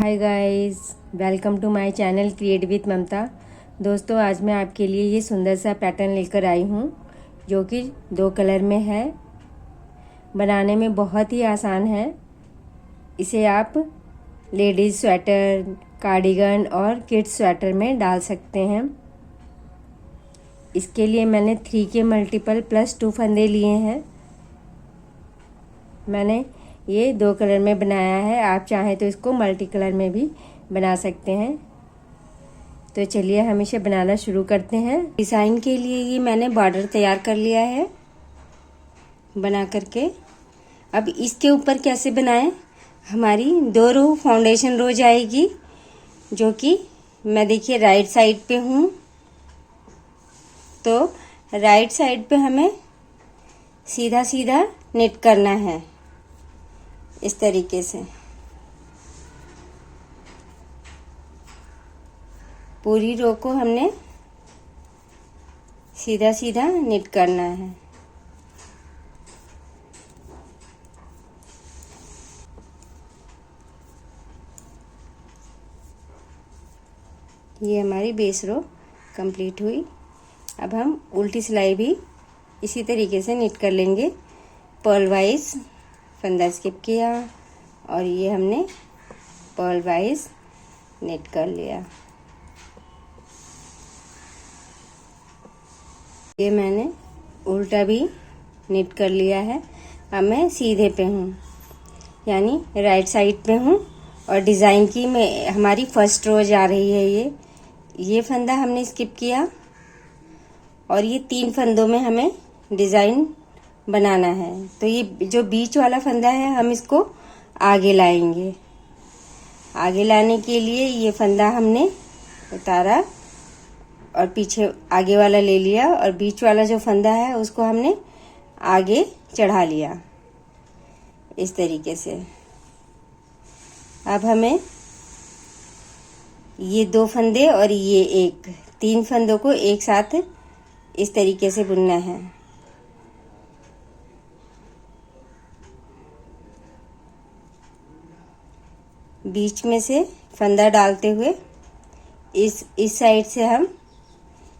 Hi guys, welcome to my channel create with Mamta. दोस्तों, आज मैं आपके लिए ये सुंदर सा पैटर्न लेकर आई हूँ जो कि 2 कलर में है। बनाने में बहुत ही आसान है। इसे आप लेडीज़ स्वेटर, कार्डिगन और किड्स स्वेटर में डाल सकते हैं। इसके लिए मैंने 3 के मल्टीपल प्लस 2 फंदे लिए हैं। मैंने ये 2 कलर में बनाया है। आप चाहें तो इसको मल्टी कलर में भी बना सकते हैं। तो चलिए हम इसे बनाना शुरू करते हैं। डिज़ाइन के लिए ये मैंने बॉर्डर तैयार कर लिया है बना करके। अब इसके ऊपर कैसे बनाएं? हमारी 2 रो फाउंडेशन रो जाएगी, जो कि मैं देखिए राइट साइड पे हूँ। तो राइट साइड पे हमें सीधा सीधा निट करना है इस तरीके से। पूरी रो को हमने सीधा सीधा निट करना है। ये हमारी बेस रो कंप्लीट हुई। अब हम उल्टी सिलाई भी इसी तरीके से निट कर लेंगे। पर्ल वाइज फंदा स्किप किया और ये हमने पर्ल वाइज निट कर लिया। ये मैंने उल्टा भी निट कर लिया है। अब मैं सीधे पे हूँ, यानी राइट साइड पे हूँ और डिज़ाइन की में हमारी फर्स्ट रो जा रही है। ये फंदा हमने स्किप किया और ये 3 फंदों में हमें डिज़ाइन बनाना है। तो ये जो बीच वाला फंदा है हम इसको आगे लाएंगे। आगे लाने के लिए ये फंदा हमने उतारा और पीछे आगे वाला ले लिया और बीच वाला जो फंदा है उसको हमने आगे चढ़ा लिया इस तरीके से। अब हमें ये 2 फंदे और ये 3 फंदों को एक साथ इस तरीके से बुनना है। बीच में से फंदा डालते हुए इस साइड से हम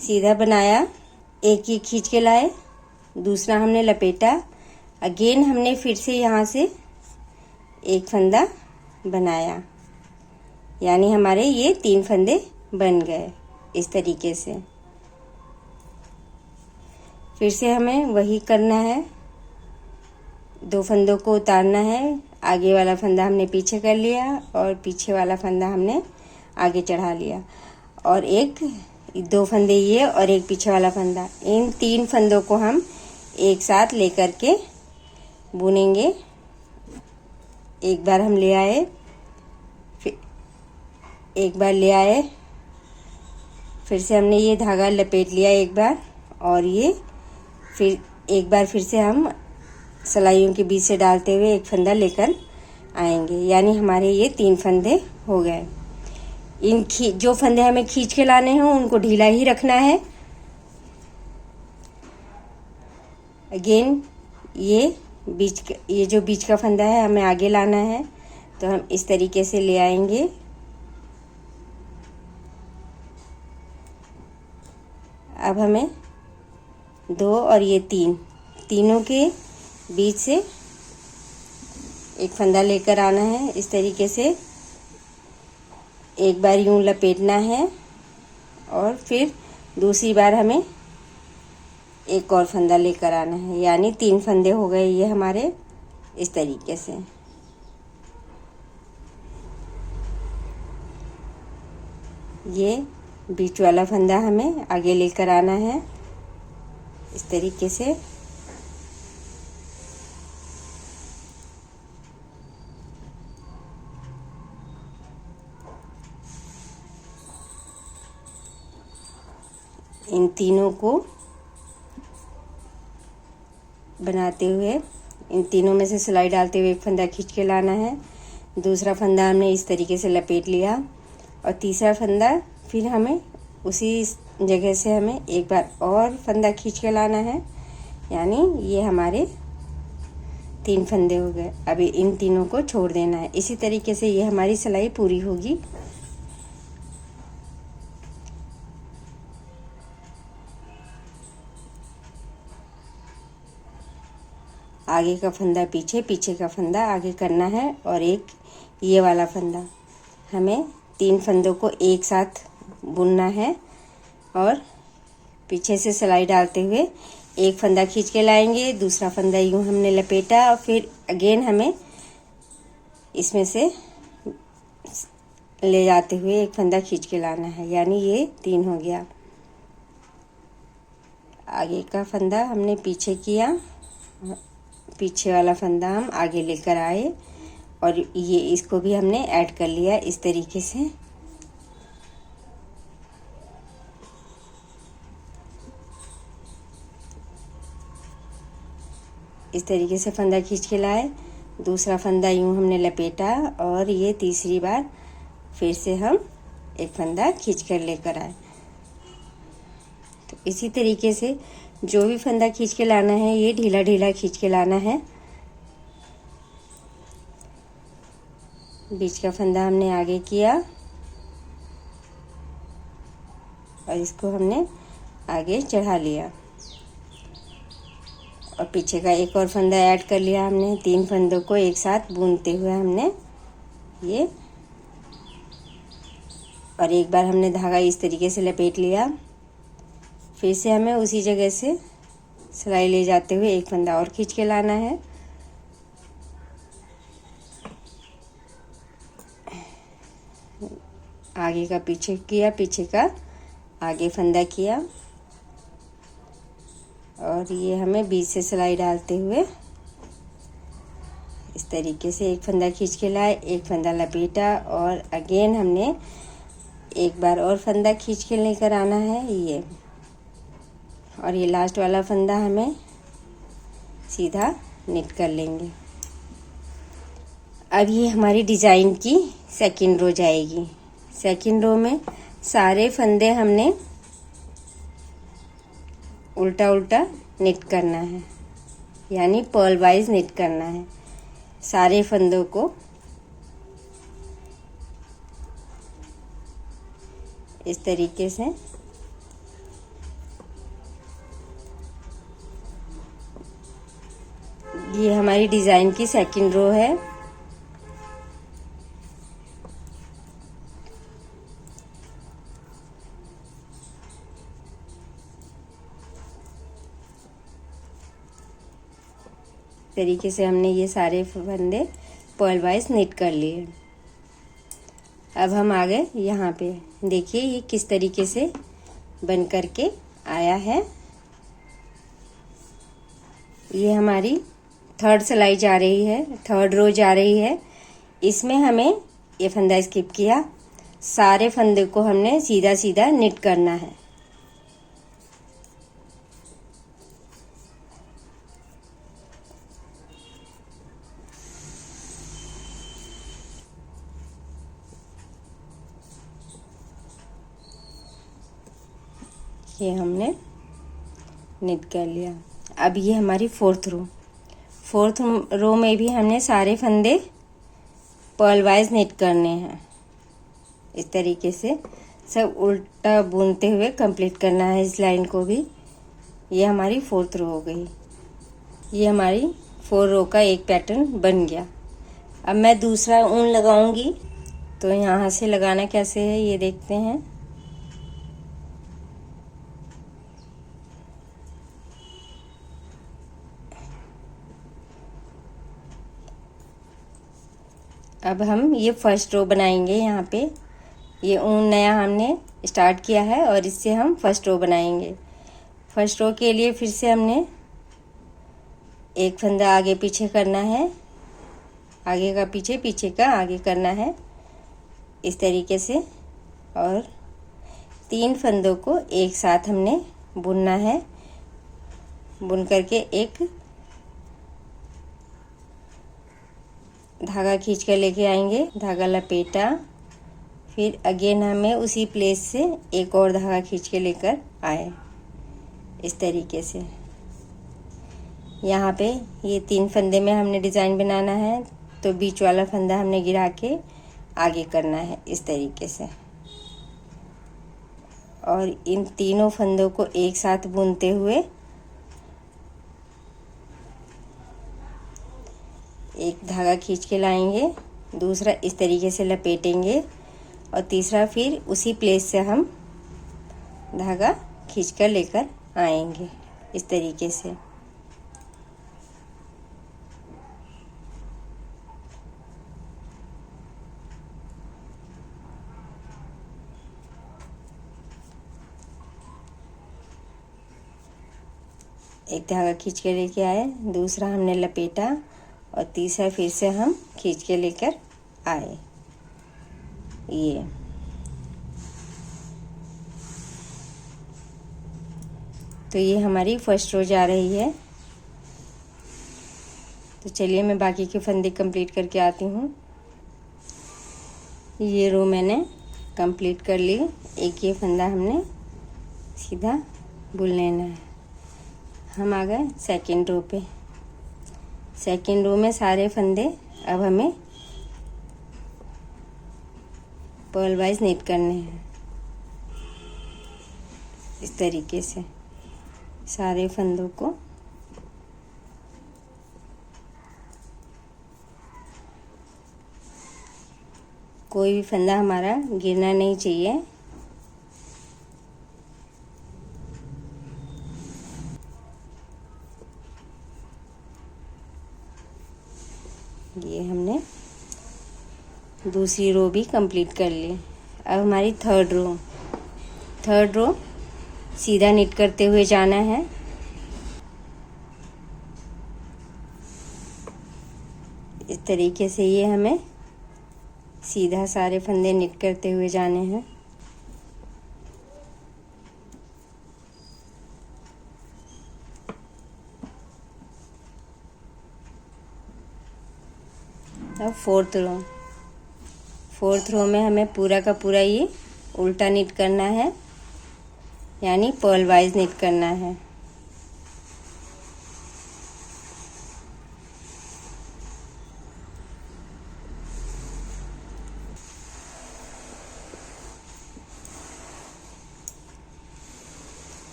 सीधा बनाया, एक ही खींच के लाए, दूसरा हमने लपेटा। अगेन हमने फिर से यहाँ से एक फंदा बनाया, यानी हमारे ये 3 फंदे बन गए इस तरीके से। फिर से हमें वही करना है, 2 फंदों को उतारना है। आगे वाला फंदा हमने पीछे कर लिया और पीछे वाला फंदा हमने आगे चढ़ा लिया और 2 फंदे ये और एक पीछे वाला फंदा। इन 3 फंदों को हम एक साथ लेकर के बुनेंगे। एक बार हम ले आए, फिर एक बार ले आए, फिर से हमने ये धागा लपेट लिया एक बार और ये फिर एक बार फिर से हम सिलाइयों के बीच से डालते हुए एक फंदा लेकर आएंगे, यानी हमारे ये 3 फंदे हो गए। जो फंदे हमें खींच के लाने हैं उनको ढीला ही रखना है। अगेन ये जो बीच का फंदा है हमें आगे लाना है, तो हम इस तरीके से ले आएंगे। अब हमें 2 और ये 3 के बीच से एक फंदा लेकर आना है। इस तरीके से एक बार यूं लपेटना है और फिर दूसरी बार हमें एक और फंदा लेकर आना है, यानी 3 फंदे हो गए ये हमारे इस तरीके से। ये बीच वाला फंदा हमें आगे लेकर आना है इस तरीके से। इन तीनों को बनाते हुए, इन तीनों में से सिलाई डालते हुए एक फंदा खींच के लाना है। दूसरा फंदा हमने इस तरीके से लपेट लिया और तीसरा फंदा फिर हमें उसी जगह से हमें एक बार और फंदा खींच के लाना है, यानी ये हमारे 3 फंदे हो गए। अभी इन तीनों को छोड़ देना है। इसी तरीके से ये हमारी सिलाई पूरी होगी। आगे का फंदा पीछे, पीछे का फंदा आगे करना है और एक ये वाला फंदा, हमें 3 फंदों को एक साथ बुनना है और पीछे से सिलाई डालते हुए एक फंदा खींच के लाएंगे, दूसरा फंदा यूं हमने लपेटा और फिर अगेन हमें इसमें से ले जाते हुए एक फंदा खींच के लाना है, यानी ये 3 हो गया। आगे का फंदा हमने पीछे किया, पीछे वाला फंदा हम आगे लेकर आए और ये इसको भी हमने ऐड कर लिया इस तरीके से। इस तरीके से फंदा खींच के लाए, दूसरा फंदा यूं हमने लपेटा और ये तीसरी बार फिर से हम एक फंदा खींच कर लेकर आए। तो इसी तरीके से जो भी फंदा खींच के लाना है ये ढीला ढीला खींच के लाना है। बीच का फंदा हमने आगे किया और इसको हमने आगे चढ़ा लिया और पीछे का एक और फंदा ऐड कर लिया हमने। 3 फंदों को एक साथ बुनते हुए हमने ये, और एक बार हमने धागा इस तरीके से लपेट लिया। फिर से हमें उसी जगह से सिलाई ले जाते हुए एक फंदा और खींच के लाना है। आगे का पीछे किया, पीछे का आगे फंदा किया और ये हमें बीच से सिलाई डालते हुए इस तरीके से एक फंदा खींच के लाए, एक फंदा लपेटा और अगेन हमने एक बार और फंदा खींच के लेकर आना है ये, और ये लास्ट वाला फंदा हमें सीधा निट कर लेंगे। अब ये हमारी डिज़ाइन की सेकंड रो जाएगी। सेकंड रो में सारे फंदे हमने उल्टा उल्टा निट करना है, यानी पर्ल वाइज निट करना है सारे फंदों को। इस तरीके से ये हमारी डिज़ाइन की सेकंड रो है। तरीके से हमने ये सारे फंदे पर्ल वाइज निट कर लिए। अब हम आ गए यहाँ पे, देखिए ये किस तरीके से बन करके आया है। ये हमारी थर्ड सिलाई जा रही है, थर्ड रो जा रही है। इसमें हमें ये फंदा स्किप किया, सारे फंदे को हमने सीधा सीधा निट करना है। ये हमने निट कर लिया। अब ये हमारी फोर्थ रो में भी हमने सारे फंदे पर्ल वाइज निट करने हैं। इस तरीके से सब उल्टा बुनते हुए कंप्लीट करना है इस लाइन को भी। ये हमारी फोर्थ रो हो गई। ये हमारी 4 रो का एक पैटर्न बन गया। अब मैं दूसरा ऊन लगाऊंगी, तो यहाँ से लगाना कैसे है ये देखते हैं। अब हम ये फर्स्ट रो बनाएंगे। यहाँ पे ये ऊन नया हमने स्टार्ट किया है और इससे हम फर्स्ट रो बनाएंगे। फर्स्ट रो के लिए फिर से हमने एक फंदा आगे पीछे करना है, आगे का पीछे, पीछे का आगे करना है इस तरीके से, और 3 फंदों को एक साथ हमने बुनना है। बुन करके एक धागा खींच कर लेके आएंगे, धागा लपेटा, फिर अगेन हमें उसी प्लेस से एक और धागा खींच के लेकर आए इस तरीके से। यहाँ पे ये 3 फंदे में हमने डिज़ाइन बनाना है, तो बीच वाला फंदा हमने गिरा के आगे करना है इस तरीके से। और इन तीनों फंदों को एक साथ बुनते हुए एक धागा खींच के लाएंगे, दूसरा इस तरीके से लपेटेंगे और तीसरा फिर उसी प्लेस से हम धागा खींचकर लेकर आएंगे इस तरीके से। एक धागा खींच के लेके आए, दूसरा हमने लपेटा और तीसरा फिर से हम खींच के लेकर आए। ये तो ये हमारी फर्स्ट रो जा रही है। तो चलिए मैं बाकी के फंदे कंप्लीट करके आती हूँ। ये रो मैंने कंप्लीट कर ली। एक ये फंदा हमने सीधा बुन लेना है। हम आ गए सेकेंड रो पे। सेकेंड रो में सारे फंदे अब हमें पर्ल वाइज नीट करने हैं इस तरीके से सारे फंदों को। कोई भी फंदा हमारा गिरना नहीं चाहिए। ये हमने दूसरी रो भी कंप्लीट कर ली। अब हमारी थर्ड रो सीधा नीट करते हुए जाना है। इस तरीके से ये हमें सीधा सारे फंदे नीट करते हुए जाने हैं। अब फोर्थ रो में हमें पूरा का पूरा ये उल्टा नीट करना है, यानी पर्ल वाइज नीट करना है।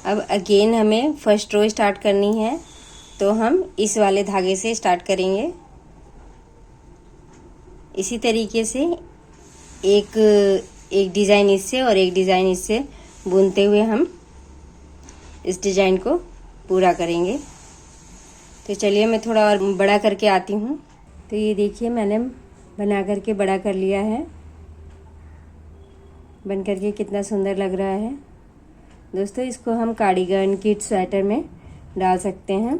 अब अगेन हमें फर्स्ट रो स्टार्ट करनी है, तो हम इस वाले धागे से स्टार्ट करेंगे। इसी तरीके से एक डिज़ाइन इससे और एक डिज़ाइन इससे बुनते हुए हम इस डिज़ाइन को पूरा करेंगे। तो चलिए मैं थोड़ा और बड़ा करके आती हूँ। तो ये देखिए मैंने बना करके बड़ा कर लिया है। बन करके कितना सुंदर लग रहा है दोस्तों। इसको हम कार्डिगन, किड स्वेटर में डाल सकते हैं।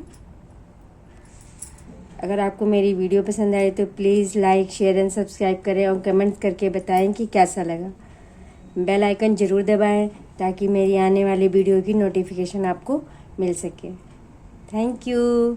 अगर आपको मेरी वीडियो पसंद आए तो please like, share and subscribe करें और कमेंट करके बताएं कि कैसा लगा। बेल आइकन ज़रूर दबाएं ताकि मेरी आने वाली वीडियो की नोटिफिकेशन आपको मिल सके। Thank you.